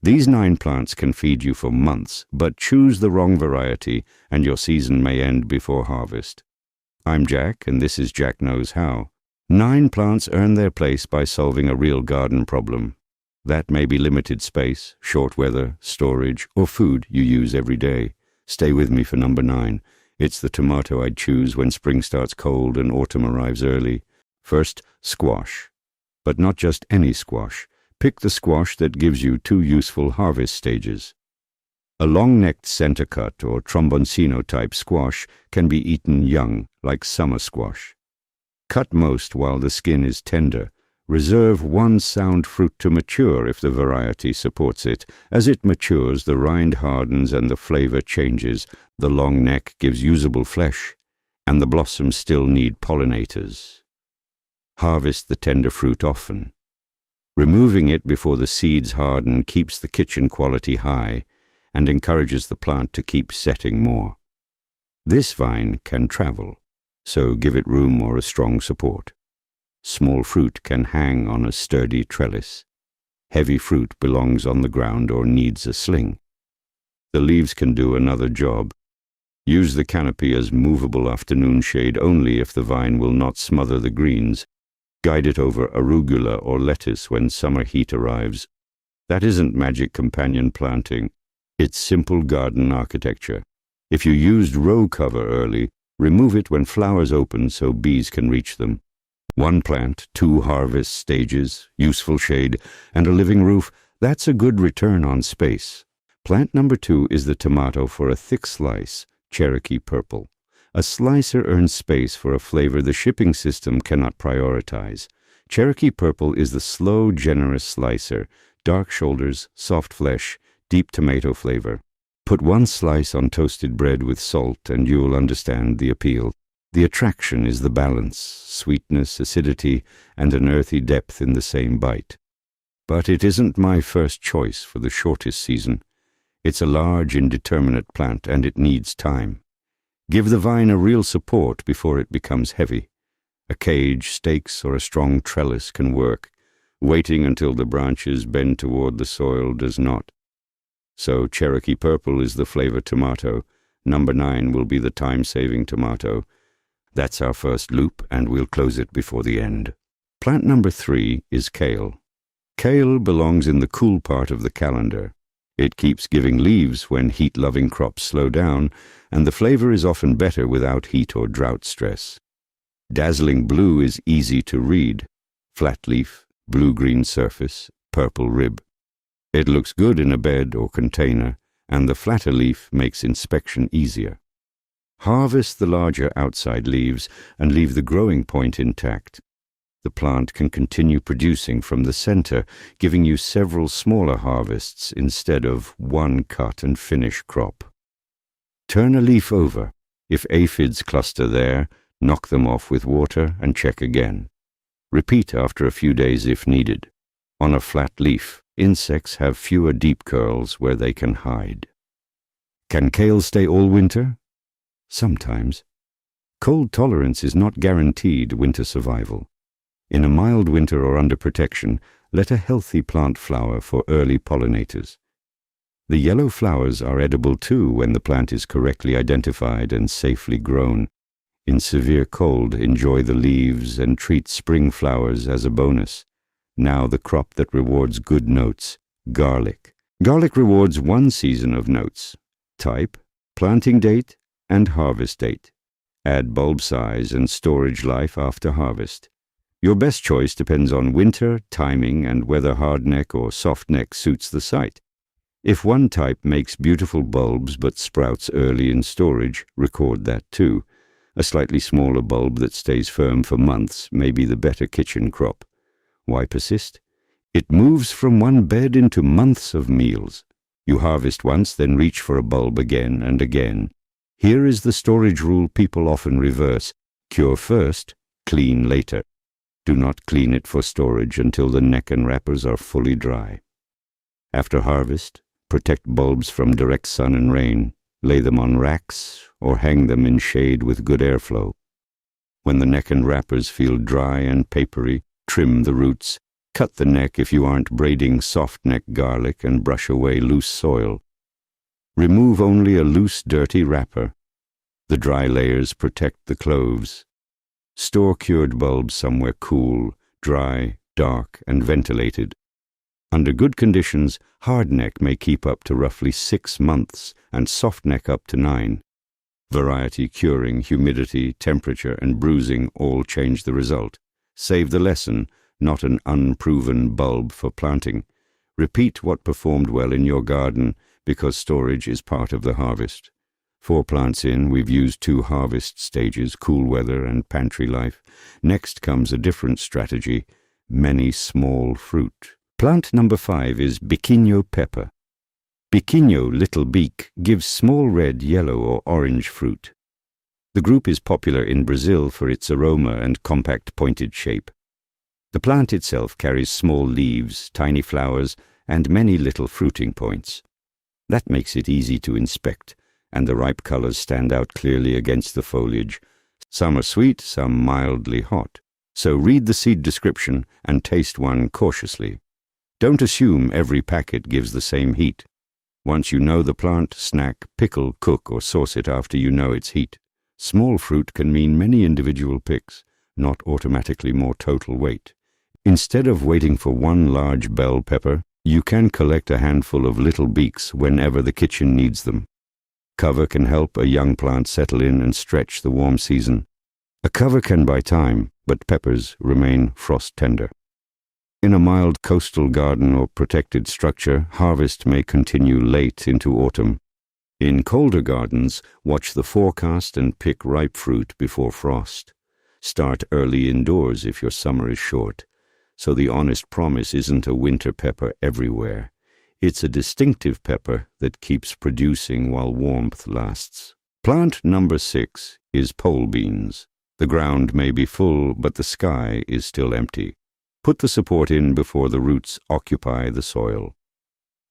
These 9 plants can feed you for months, but choose the wrong variety and your season may end before harvest. I'm Jack, and this is Jack Knows How. 9 plants earn their place by solving a real garden problem. That may be limited space, short weather, storage, or food you use every day. Stay with me for number 9. It's the tomato I'd choose when spring starts cold and autumn arrives early. First, squash. But not just any squash. Pick the squash that gives you 2 useful harvest stages. A long-necked center-cut or tromboncino-type squash can be eaten young, like summer squash. Cut most while the skin is tender. Reserve 1 sound fruit to mature if the variety supports it. As it matures, the rind hardens and the flavor changes. The long neck gives usable flesh, and the blossoms still need pollinators. Harvest the tender fruit often. Removing it before the seeds harden keeps the kitchen quality high and encourages the plant to keep setting more. This vine can travel, so give it room or a strong support. Small fruit can hang on a sturdy trellis. Heavy fruit belongs on the ground or needs a sling. The leaves can do another job. Use the canopy as movable afternoon shade only if the vine will not smother the greens. Guide it over arugula or lettuce when summer heat arrives. That isn't magic companion planting. It's simple garden architecture. If you used row cover early, remove it when flowers open so bees can reach them. 1 plant, 2 harvest stages, useful shade, and a living roof, that's a good return on space. Plant number 2 is the tomato for a thick slice, Cherokee Purple. A slicer earns space for a flavor the shipping system cannot prioritize. Cherokee Purple is the slow, generous slicer, dark shoulders, soft flesh, deep tomato flavor. Put 1 slice on toasted bread with salt and you'll understand the appeal. The attraction is the balance, sweetness, acidity, and an earthy depth in the same bite. But it isn't my first choice for the shortest season. It's a large, indeterminate plant and it needs time. Give the vine a real support before it becomes heavy. A cage, stakes, or a strong trellis can work. Waiting until the branches bend toward the soil does not. So Cherokee Purple is the flavor tomato. Number 9 will be the time-saving tomato. That's our first loop, and we'll close it before the end. Plant number 3 is kale. Kale belongs in the cool part of the calendar. It keeps giving leaves when heat-loving crops slow down, and the flavor is often better without heat or drought stress. Dazzling blue is easy to read. Flat leaf, blue-green surface, purple rib. It looks good in a bed or container, and the flatter leaf makes inspection easier. Harvest the larger outside leaves and leave the growing point intact. The plant can continue producing from the center, giving you several smaller harvests instead of 1 cut and finish crop. Turn a leaf over. If aphids cluster there, knock them off with water and check again. Repeat after a few days if needed. On a flat leaf, insects have fewer deep curls where they can hide. Can kale stay all winter? Sometimes. Cold tolerance is not guaranteed winter survival. In a mild winter or under protection, let a healthy plant flower for early pollinators. The yellow flowers are edible too when the plant is correctly identified and safely grown. In severe cold, enjoy the leaves and treat spring flowers as a bonus. Now the crop that rewards good notes, garlic. Garlic rewards 1 season of notes: type, planting date, and harvest date. Add bulb size and storage life after harvest. Your best choice depends on winter, timing, and whether hardneck or softneck suits the site. If one type makes beautiful bulbs but sprouts early in storage, record that too. A slightly smaller bulb that stays firm for months may be the better kitchen crop. Why persist? It moves from one bed into months of meals. You harvest once, then reach for a bulb again and again. Here is the storage rule people often reverse: cure first, clean later. Do not clean it for storage until the neck and wrappers are fully dry. After harvest, protect bulbs from direct sun and rain. Lay them on racks or hang them in shade with good airflow. When the neck and wrappers feel dry and papery, trim the roots. Cut the neck if you aren't braiding soft neck garlic and brush away loose soil. Remove only a loose, dirty wrapper. The dry layers protect the cloves. Store cured bulbs somewhere cool, dry, dark, and ventilated. Under good conditions, hard neck may keep up to roughly 6 months and soft neck up to 9. Variety, curing, humidity, temperature, and bruising all change the result. Save the lesson, not an unproven bulb for planting. Repeat what performed well in your garden because storage is part of the harvest. 4 plants in, we've used 2 harvest stages, cool weather and pantry life. Next comes a different strategy, many small fruit. Plant number 5 is Biquinho pepper. Biquinho, little beak, gives small red, yellow, or orange fruit. The group is popular in Brazil for its aroma and compact pointed shape. The plant itself carries small leaves, tiny flowers, and many little fruiting points. That makes it easy to inspect, and the ripe colors stand out clearly against the foliage. Some are sweet, some mildly hot. So read the seed description and taste one cautiously. Don't assume every packet gives the same heat. Once you know the plant, snack, pickle, cook, or sauce it after you know its heat. Small fruit can mean many individual picks, not automatically more total weight. Instead of waiting for one large bell pepper, you can collect a handful of little beaks whenever the kitchen needs them. Cover can help a young plant settle in and stretch the warm season. A cover can buy time, but peppers remain frost tender. In a mild coastal garden or protected structure, harvest may continue late into autumn. In colder gardens, watch the forecast and pick ripe fruit before frost. Start early indoors if your summer is short. So the honest promise isn't a winter pepper everywhere. It's a distinctive pepper that keeps producing while warmth lasts. Plant number 6 is pole beans. The ground may be full, but the sky is still empty. Put the support in before the roots occupy the soil.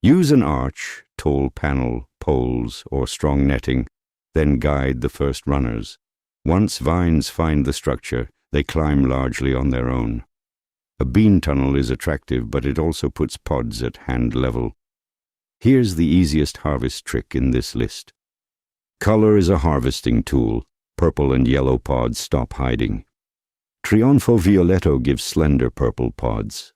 Use an arch, tall panel, poles, or strong netting, then guide the first runners. Once vines find the structure, they climb largely on their own. A bean tunnel is attractive, but it also puts pods at hand level. Here's the easiest harvest trick in this list. Color is a harvesting tool. Purple and yellow pods stop hiding. Trionfo Violetto gives slender purple pods.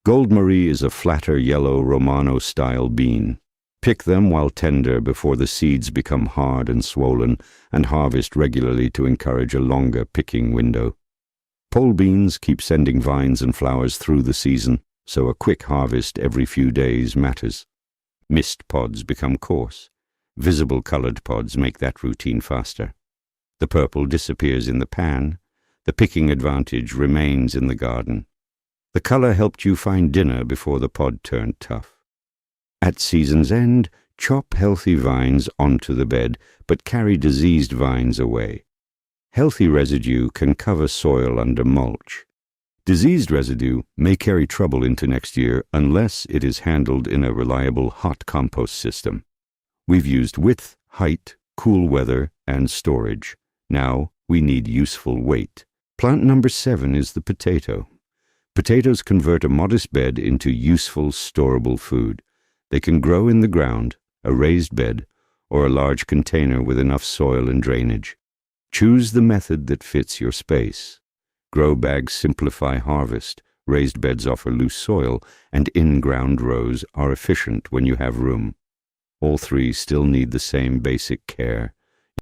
Gold Marie is a flatter yellow Romano-style bean. Pick them while tender before the seeds become hard and swollen, and harvest regularly to encourage a longer picking window. Pole beans keep sending vines and flowers through the season, so a quick harvest every few days matters. Mist pods become coarse. Visible colored pods make that routine faster. The purple disappears in the pan. The picking advantage remains in the garden. The color helped you find dinner before the pod turned tough. At season's end, chop healthy vines onto the bed, but carry diseased vines away. Healthy residue can cover soil under mulch. Diseased residue may carry trouble into next year unless it is handled in a reliable hot compost system. We've used width, height, cool weather, and storage. Now we need useful weight. Plant number 7 is the potato. Potatoes convert a modest bed into useful, storable food. They can grow in the ground, a raised bed, or a large container with enough soil and drainage. Choose the method that fits your space. Grow bags simplify harvest, raised beds offer loose soil, and in-ground rows are efficient when you have room. All 3 still need the same basic care.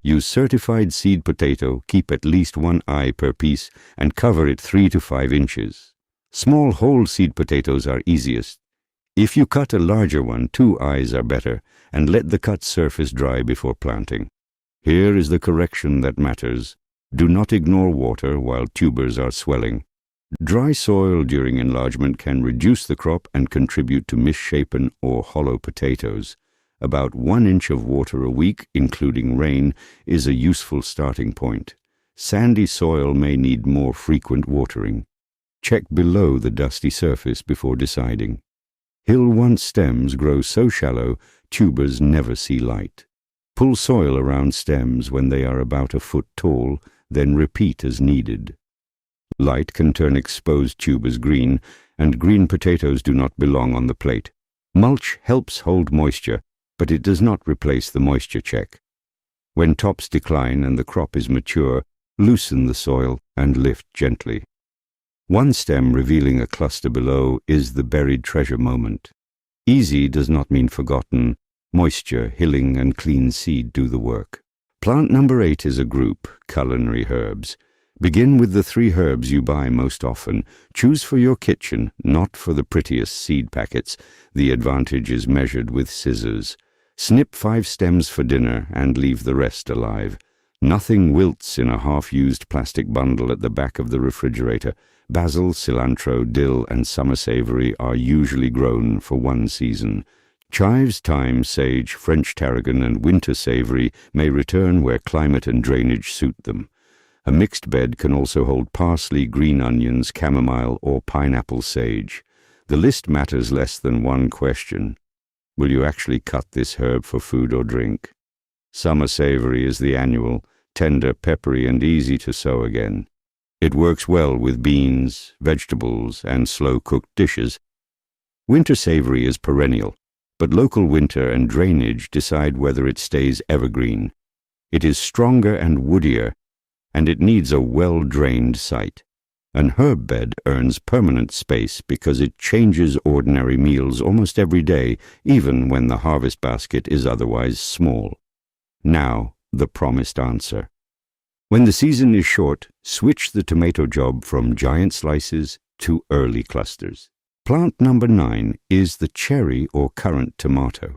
Use certified seed potato, keep at least 1 eye per piece, and cover it 3 to 5 inches. Small whole seed potatoes are easiest. If you cut a larger one, 2 eyes are better, and let the cut surface dry before planting. Here is the correction that matters. Do not ignore water while tubers are swelling. Dry soil during enlargement can reduce the crop and contribute to misshapen or hollow potatoes. About 1 inch of water a week, including rain, is a useful starting point. Sandy soil may need more frequent watering. Check below the dusty surface before deciding. Hill 1 stems grow so shallow, tubers never see light. Pull soil around stems when they are about a foot tall, then repeat as needed. Light can turn exposed tubers green, and green potatoes do not belong on the plate. Mulch helps hold moisture, but it does not replace the moisture check. When tops decline and the crop is mature, loosen the soil and lift gently. One stem revealing a cluster below is the buried treasure moment. Easy does not mean forgotten. Moisture, hilling, and clean seed do the work. Plant number 8 is a group, culinary herbs. Begin with the 3 herbs you buy most often. Choose for your kitchen, not for the prettiest seed packets. The advantage is measured with scissors. Snip 5 stems for dinner and leave the rest alive. Nothing wilts in a half-used plastic bundle at the back of the refrigerator. Basil, cilantro, dill, and summer savory are usually grown for one season. Chives, thyme, sage, French tarragon, and winter savory may return where climate and drainage suit them. A mixed bed can also hold parsley, green onions, chamomile, or pineapple sage. The list matters less than one question. Will you actually cut this herb for food or drink? Summer savory is the annual, tender, peppery, and easy to sow again. It works well with beans, vegetables, and slow-cooked dishes. Winter savory is perennial, but local winter and drainage decide whether it stays evergreen. It is stronger and woodier, and it needs a well-drained site. An herb bed earns permanent space because it changes ordinary meals almost every day, even when the harvest basket is otherwise small. Now, the promised answer. When the season is short, switch the tomato job from giant slices to early clusters. Plant number 9 is the cherry or currant tomato.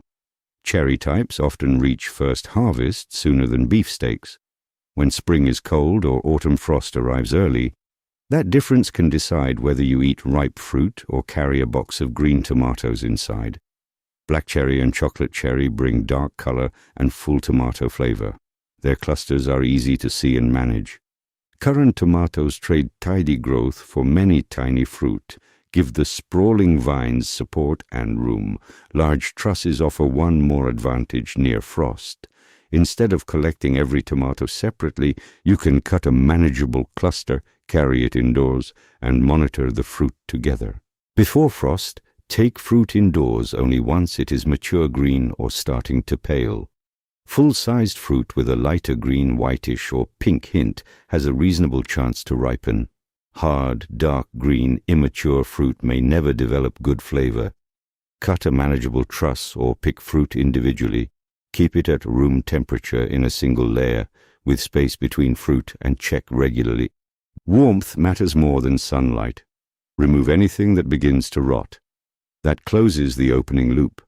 Cherry types often reach first harvest sooner than beefsteaks. When spring is cold or autumn frost arrives early, that difference can decide whether you eat ripe fruit or carry a box of green tomatoes inside. Black cherry and chocolate cherry bring dark color and full tomato flavor. Their clusters are easy to see and manage. Currant tomatoes trade tidy growth for many tiny fruit, give the sprawling vines support and room. Large trusses offer one more advantage near frost. Instead of collecting every tomato separately, you can cut a manageable cluster, carry it indoors, and monitor the fruit together. Before frost, take fruit indoors only once it is mature green or starting to pale. Full-sized fruit with a lighter green, whitish, or pink hint has a reasonable chance to ripen. Hard, dark green, immature fruit may never develop good flavor. Cut a manageable truss or pick fruit individually. Keep it at room temperature in a single layer, with space between fruit, and check regularly. Warmth matters more than sunlight. Remove anything that begins to rot. That closes the opening loop.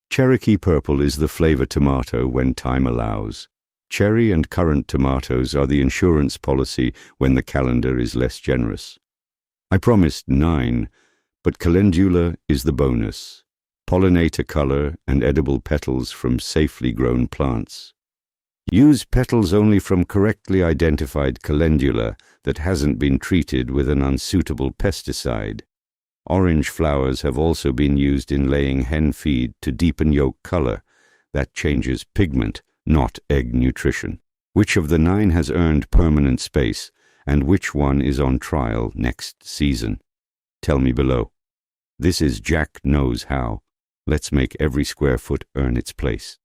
Cherokee Purple is the flavor tomato when time allows. Cherry and currant tomatoes are the insurance policy when the calendar is less generous. I promised 9, but calendula is the bonus. Pollinator color and edible petals from safely grown plants. Use petals only from correctly identified calendula that hasn't been treated with an unsuitable pesticide. Orange flowers have also been used in laying hen feed to deepen yolk color. That changes pigment, not egg nutrition. Which of the 9 has earned permanent space, and which one is on trial next season? Tell me below. This is Jack Knows How. Let's make every square foot earn its place.